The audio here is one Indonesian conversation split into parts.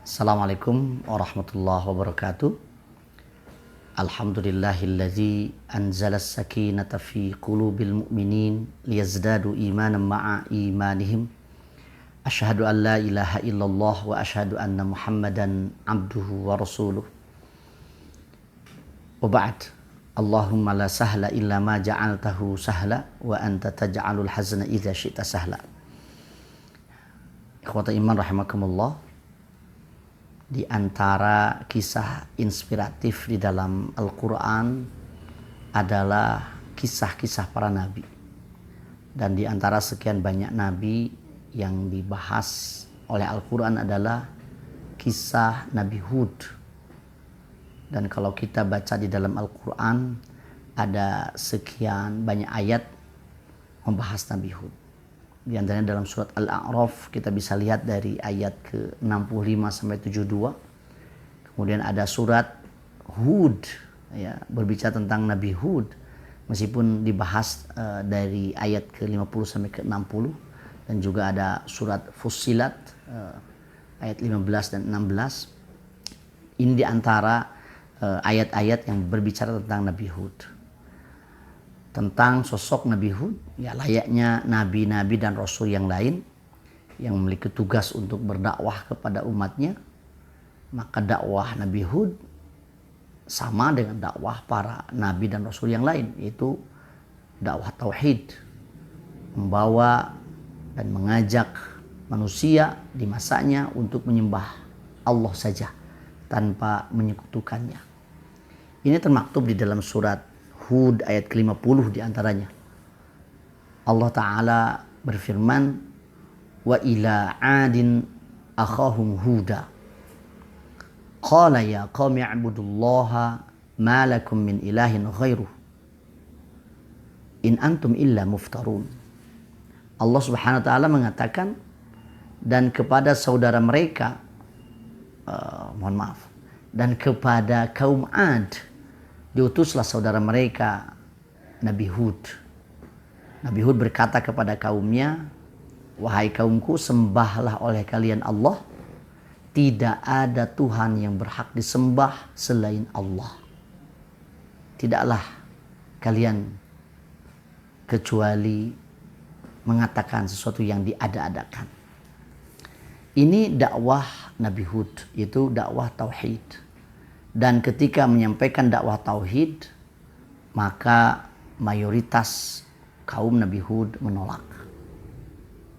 Assalamualaikum warahmatullahi wabarakatuh. Alhamdulillahilladzi anzala as-sakinata fi qulubil mu'minin liyazdadu imanan ma'a imanihim. Asyhadu an la ilaha illallah wa asyhadu anna Muhammadan abduhu wa rasuluh. Wa ba'd. Allahumma la sahla illa ma ja'altahu sahla wa anta taj'alul hazna idza syi'ta sahla. Ikhwata iman rahimakumullah. Di antara kisah inspiratif di dalam Al-Quran adalah kisah-kisah para nabi. Dan di antara sekian banyak nabi yang dibahas oleh Al-Quran adalah kisah Nabi Hud. Dan kalau kita baca di dalam Al-Quran, ada sekian banyak ayat membahas Nabi Hud. Di antaranya dalam surat Al-A'raf kita bisa lihat dari ayat ke-65 sampai 72. Kemudian ada surat Hud, ya, berbicara tentang Nabi Hud meskipun dibahas dari ayat ke-50 sampai ke-60, dan juga ada surat Fussilat ayat 15 dan 16. Ini di antara ayat-ayat yang berbicara tentang Nabi Hud. Tentang sosok Nabi Hud, ya layaknya nabi-nabi dan rasul yang lain yang memiliki tugas untuk berdakwah kepada umatnya, maka dakwah Nabi Hud sama dengan dakwah para nabi dan rasul yang lain, yaitu dakwah tauhid, membawa dan mengajak manusia di masanya untuk menyembah Allah saja tanpa menyekutukannya. Ini termaktub di dalam surat Hud ayat ke-50 di antaranya. Allah Ta'ala berfirman, wa ila adin akhahum huda qala ya qaumi i'budullaha ma lakum min ilahin ghairuh in antum illa muftarun. Allah Subhanahu wa Ta'ala mengatakan, dan kepada saudara mereka dan kepada kaum Ad diutuslah saudara mereka Nabi Hud. Nabi Hud berkata kepada kaumnya, wahai kaumku, sembahlah oleh kalian Allah. Tidak ada Tuhan yang berhak disembah selain Allah. Tidaklah kalian kecuali mengatakan sesuatu yang diada-adakan. Ini dakwah Nabi Hud, yaitu dakwah tauhid. Dan ketika menyampaikan dakwah tauhid, maka mayoritas kaum Nabi Hud menolak.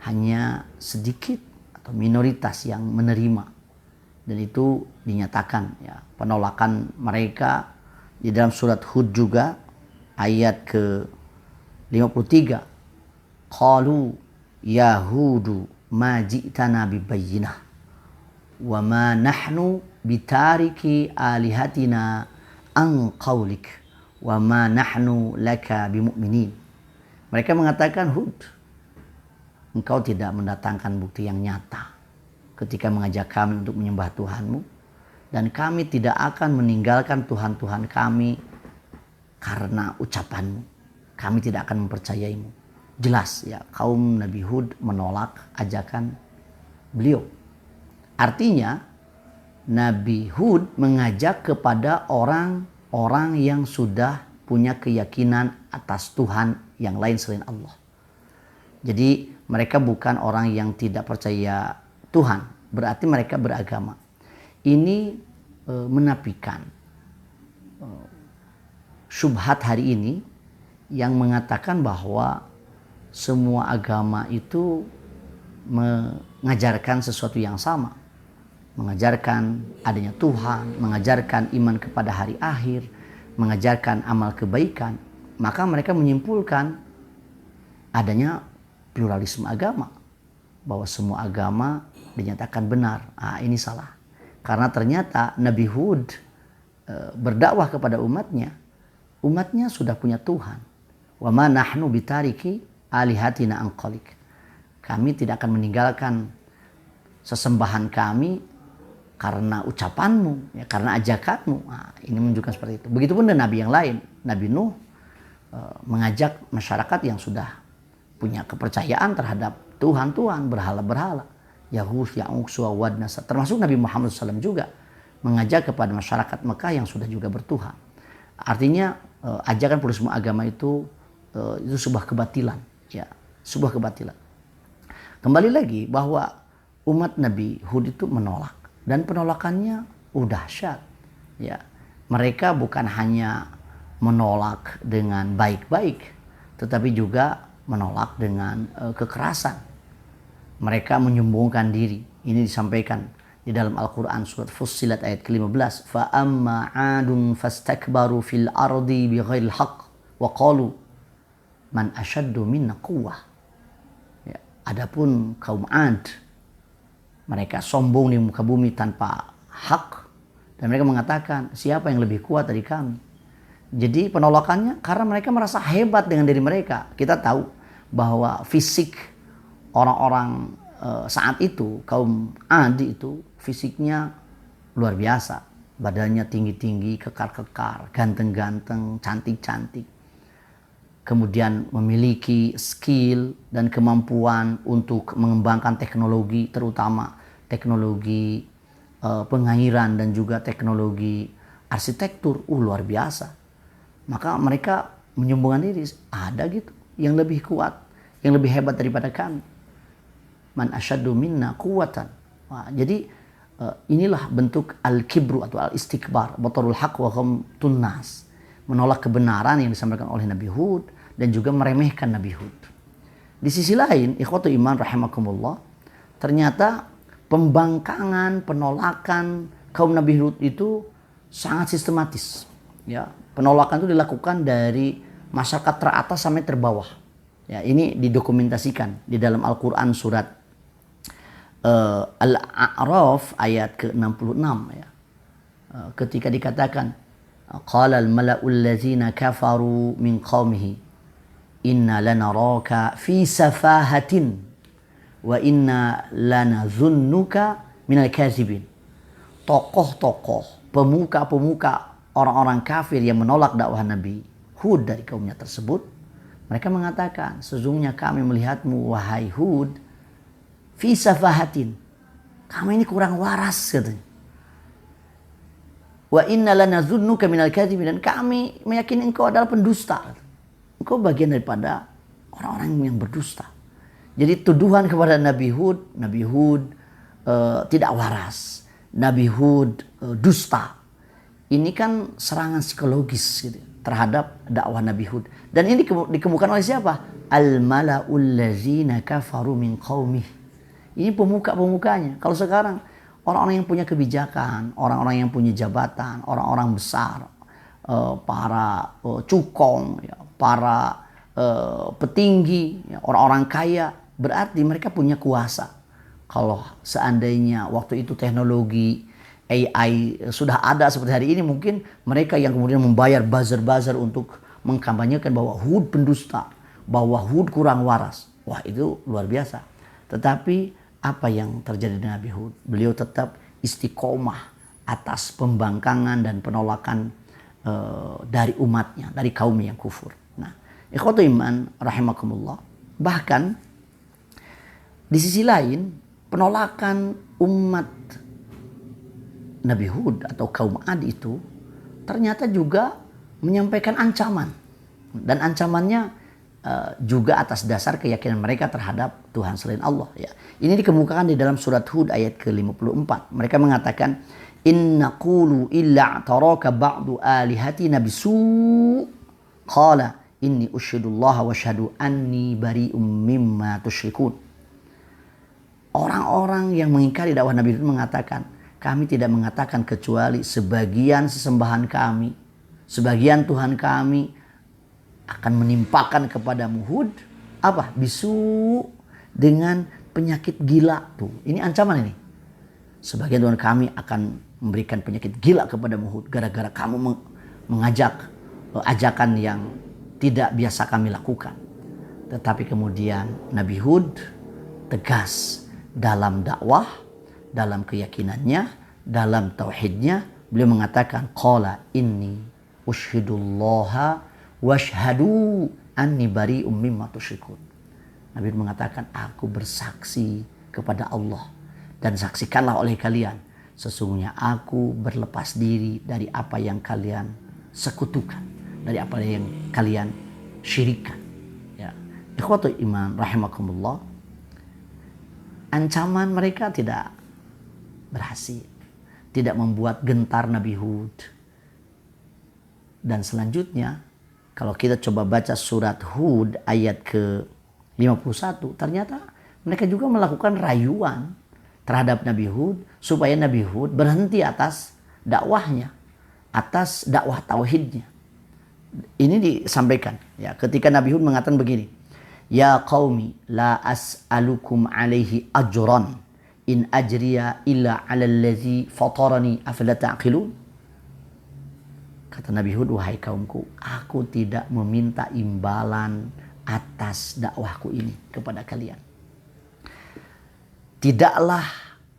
Hanya sedikit atau minoritas yang menerima. Dan itu dinyatakan, ya, penolakan mereka di dalam surat Hud juga ayat ke-53. Qalu ya Hudu ma ji'tana bibayyinah wa ma nahnu bitariki alihatina an qawlik wa ma nahnu laka bimu'minin. Mereka mengatakan, Hud, engkau tidak mendatangkan bukti yang nyata ketika mengajak kami untuk menyembah Tuhanmu, dan kami tidak akan meninggalkan Tuhan-Tuhan kami karena ucapanmu. Kami tidak akan mempercayaimu. Jelas, ya, kaum Nabi Hud menolak ajakan beliau. Artinya Nabi Hud mengajak kepada orang-orang yang sudah punya keyakinan atas Tuhan yang lain selain Allah. Jadi mereka bukan orang yang tidak percaya Tuhan, berarti mereka beragama. Ini menafikan syubhat hari ini yang mengatakan bahwa semua agama itu mengajarkan sesuatu yang sama. Mengajarkan adanya Tuhan, mengajarkan iman kepada hari akhir, mengajarkan amal kebaikan. Maka mereka menyimpulkan adanya pluralisme agama, bahwa semua agama dinyatakan benar. Ini salah. Karena ternyata Nabi Hud berdakwah kepada umatnya sudah punya Tuhan. Wa ma nahnu bitariki alihatina an qawlik. Kami tidak akan meninggalkan sesembahan kami karena ucapanmu, ya, karena ajakanmu. Ini menunjukkan seperti itu. Begitupun dengan nabi yang lain. Nabi Nuh mengajak masyarakat yang sudah punya kepercayaan terhadap Tuhan-Tuhan, berhala-berhala. Yahus, Ya'uq, Suwad, Nasr. Termasuk Nabi Muhammad SAW juga mengajak kepada masyarakat Mekah yang sudah juga bertuhan. Artinya ajakan pluralisme agama itu sebuah kebatilan, ya, sebuah kebatilan. Kembali lagi bahwa umat Nabi Hud itu menolak, dan penolakannya dahsyat. Ya, mereka bukan hanya menolak dengan baik-baik, tetapi juga menolak dengan kekerasan. Mereka menyombongkan diri. Ini disampaikan di dalam Al-Quran surat Fussilat ayat ke-15. فَأَمَّا عَادٌ فَاسْتَكْبَرُوا فِي الْأَرْضِ بِغَيْرِ الْحَقِّ وَقَالُوا مَنْ أَشَدُّ مِنَّا قُوَّةً. Ya, adapun kaum Ad, mereka sombong di muka bumi tanpa hak, dan mereka mengatakan, siapa yang lebih kuat dari kami? Jadi penolakannya karena mereka merasa hebat dengan diri mereka. Kita tahu bahwa fisik orang-orang saat itu, kaum Ad itu fisiknya luar biasa. Badannya tinggi-tinggi, kekar-kekar, ganteng-ganteng, cantik-cantik. Kemudian memiliki skill dan kemampuan untuk mengembangkan teknologi, terutama teknologi pengairan dan juga teknologi arsitektur. Luar biasa. Maka mereka menyombongkan diri, ada gitu yang lebih kuat, yang lebih hebat daripada kami. Man asyaddu minna quwwatan. Jadi inilah bentuk al-kibru atau al-istikbar, batarul haq wa ghamtun nas. Menolak kebenaran yang disampaikan oleh Nabi Hud dan juga meremehkan Nabi Hud. Di sisi lain, ikhwatu iman rahimakumullah, ternyata pembangkangan, penolakan kaum Nabi Hud itu sangat sistematis. Ya, penolakan itu dilakukan dari masyarakat teratas sampai terbawah. Ya, ini didokumentasikan di dalam Al-Quran surat Al-A'raf ayat ke-66 ya. Ketika dikatakan qala al-mala'ul ladzina kafaru min qaumihi inna lanaraka fi safahatin wa inna lanazunnuka minal kadzibin. Tokoh-tokoh, pemuka-pemuka orang-orang kafir yang menolak dakwah Nabi Hud dari kaumnya tersebut, mereka mengatakan, sesungguhnya kami melihatmu wahai Hud fi safahatin, kamu ini kurang waras katanya. Wa inna lanazunnuka minal kadzibin, dan kami meyakini engkau adalah pendusta. Engkau bagian daripada orang-orang yang berdusta. Jadi tuduhan kepada Nabi Hud tidak waras, Nabi Hud dusta. Ini kan serangan psikologis gitu terhadap dakwah Nabi Hud. Dan ini dikemukakan oleh siapa? Al-mala'ul ladzina kafaru min qaumih. Ini pemuka-pemukanya. Kalau sekarang orang-orang yang punya kebijakan, orang-orang yang punya jabatan, orang-orang besar, para cukong, ya, para petinggi, ya, orang-orang kaya, berarti mereka punya kuasa. Kalau seandainya waktu itu teknologi AI sudah ada seperti hari ini, mungkin mereka yang kemudian membayar buzzer-buzzer untuk mengkampanyekan bahwa Hud pendusta, bahwa Hud kurang waras. Wah, itu luar biasa. Tetapi apa yang terjadi dengan Nabi Hud? Beliau tetap istiqomah atas pembangkangan dan penolakan dari umatnya, dari kaum yang kufur. Nah, ikhwatu iman rahimakumullah. Bahkan di sisi lain, penolakan umat Nabi Hud atau kaum Ad itu ternyata juga menyampaikan ancaman. Dan ancamannya juga atas dasar keyakinan mereka terhadap Tuhan selain Allah. Ya. Ini dikemukakan di dalam surat Hud ayat ke-54. Mereka mengatakan, inna qulu illa taraka ba'du alihatina bisu' qala inni ushidullaha wa syahadu anni bari'um mimma tusyrikun. Orang-orang yang mengingkari dakwah Nabi Hud mengatakan, kami tidak mengatakan kecuali sebagian sesembahan kami, sebagian Tuhan kami akan menimpakan kepadamu Hud apa? Bisu, dengan penyakit gila. Tuh, ini ancaman ini. Sebagian Tuhan kami akan memberikan penyakit gila kepadamu Hud gara-gara kamu mengajak ajakan yang tidak biasa kami lakukan. Tetapi kemudian Nabi Hud tegas dalam dakwah, dalam keyakinannya, dalam tauhidnya. Beliau mengatakan qala inni ushidullaha washhadu anni bari'um mimma tusyrikun. Nabi mengatakan, aku bersaksi kepada Allah Dan saksikanlah oleh kalian, sesungguhnya aku berlepas diri dari apa yang kalian sekutukan, dari apa yang kalian syirikan. Ya. Ikhwatul iman rahimakumullah, ancaman mereka tidak berhasil, tidak membuat gentar Nabi Hud. Dan selanjutnya, kalau kita coba baca surat Hud ayat ke-51, ternyata mereka juga melakukan rayuan terhadap Nabi Hud supaya Nabi Hud berhenti atas dakwahnya, atas dakwah tauhidnya. Ini disampaikan ya ketika Nabi Hud mengatakan begini, ya qaumi la as'alukum alaihi ajran in ajriya illa 'alal ladzi fatarani afala ta'qilun. Kata Nabi Hud, wahai kaumku, aku tidak meminta imbalan atas dakwahku ini kepada kalian. Tidaklah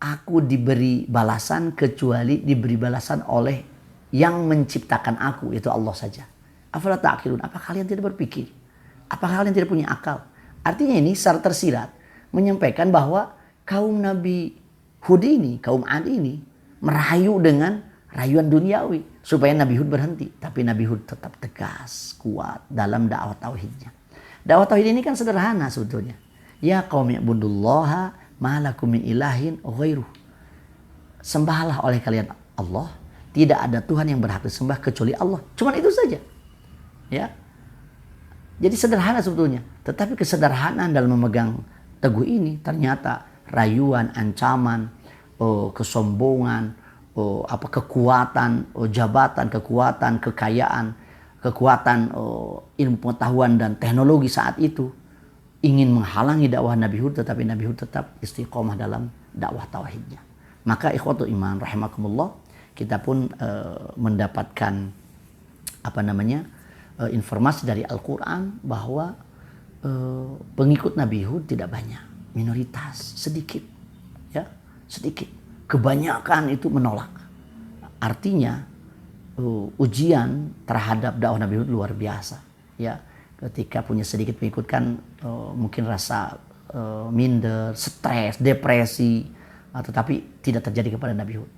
aku diberi balasan kecuali diberi balasan oleh yang menciptakan aku, yaitu Allah saja. Afala ta'qilun, apa kalian tidak berpikir? Apa kalian tidak punya akal? Artinya ini secara tersirat menyampaikan bahwa kaum Nabi Hud ini, kaum Ad ini merayu dengan rayuan duniawi supaya Nabi Hud berhenti. Tapi Nabi Hud tetap tegas, kuat dalam dakwah tauhidnya. Dakwah tauhid ini kan sederhana sebetulnya. Ya qaumi ibudullaha ma lakum min ilahin ghairuh. Sembahlah oleh kalian Allah, tidak ada Tuhan yang berhak disembah kecuali Allah. Cuman itu saja. Ya. Jadi sederhana sebetulnya. Tetapi kesederhanaan dalam memegang teguh ini ternyata rayuan, ancaman, kesombongan, kekuatan, jabatan, kekuatan, kekayaan, kekuatan ilmu pengetahuan dan teknologi saat itu ingin menghalangi dakwah Nabi Hud, tetapi Nabi Hud tetap istiqomah dalam dakwah tauhidnya. Maka ikhwatul iman rahimakumullah, kita pun mendapatkan informasi dari Al-Quran bahwa pengikut Nabi Hud tidak banyak, minoritas, sedikit, ya, sedikit. Kebanyakan itu menolak. Artinya ujian terhadap dakwah Nabi Hud luar biasa. Ya, ketika punya sedikit pengikut kan mungkin rasa minder, stres, depresi, tetapi tidak terjadi kepada Nabi Hud.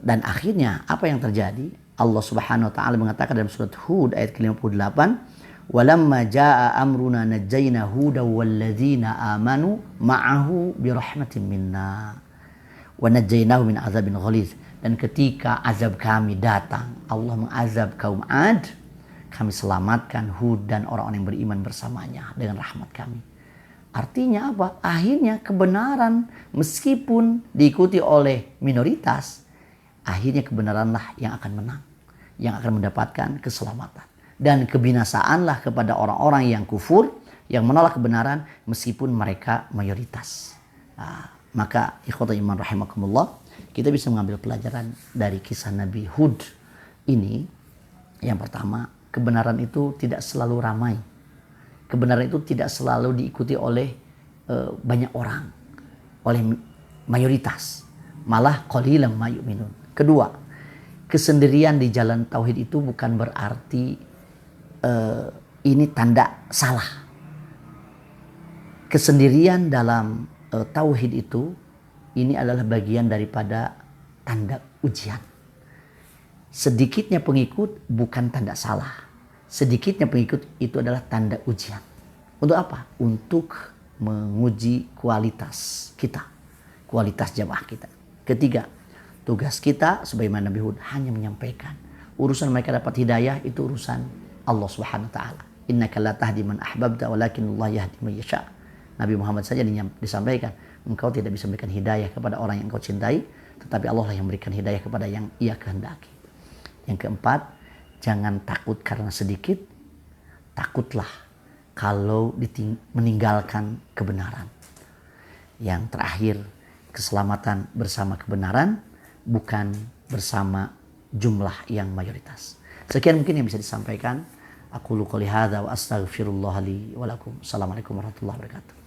Dan akhirnya apa yang terjadi? Allah Subhanahu wa taala mengatakan dalam surat Hud ayat ke-58, "Walamma jaa amruna najjayna Huda walladzina amanu ma'ahu birahmatin minna wa najjaynahu min azabin ghaliz." Dan ketika azab kami datang, Allah mengazab kaum Ad, kami selamatkan Hud dan orang-orang yang beriman bersamanya dengan rahmat kami. Artinya apa? Akhirnya kebenaran meskipun diikuti oleh minoritas, akhirnya kebenaranlah yang akan menang, yang akan mendapatkan keselamatan. Dan kebinasaanlah kepada orang-orang yang kufur, yang menolak kebenaran meskipun mereka mayoritas. Maka ikhwatul iman rahimakumullah, kita bisa mengambil pelajaran dari kisah Nabi Hud ini. Yang pertama, kebenaran itu tidak selalu ramai. Kebenaran itu tidak selalu diikuti oleh banyak orang, oleh mayoritas. Malah qalilan ma yu'minun. Kedua, kesendirian di jalan tauhid itu bukan berarti ini tanda salah. Kesendirian dalam tauhid itu ini adalah bagian daripada tanda ujian. Sedikitnya pengikut bukan tanda salah. Sedikitnya pengikut itu adalah tanda ujian. Untuk apa? Untuk menguji kualitas kita, kualitas jamaah kita. Ketiga, tugas kita sebagaimana Nabi Hud hanya menyampaikan. Urusan mereka dapat hidayah itu urusan Allah Subhanahu wa taala. Innaka la tahdi man ahbabta walakinallahu yahdi man yasha. Nabi Muhammad saja disampaikan, engkau tidak bisa memberikan hidayah kepada orang yang engkau cintai, tetapi Allah lah yang memberikan hidayah kepada yang Ia kehendaki. Yang keempat, jangan takut karena sedikit, takutlah kalau meninggalkan kebenaran. Yang terakhir, keselamatan bersama kebenaran, bukan bersama jumlah yang mayoritas. Sekian mungkin yang bisa disampaikan. Aku qouli hadza wa astaghfirullah li wa lakum. Assalamualaikum warahmatullahi wabarakatuh.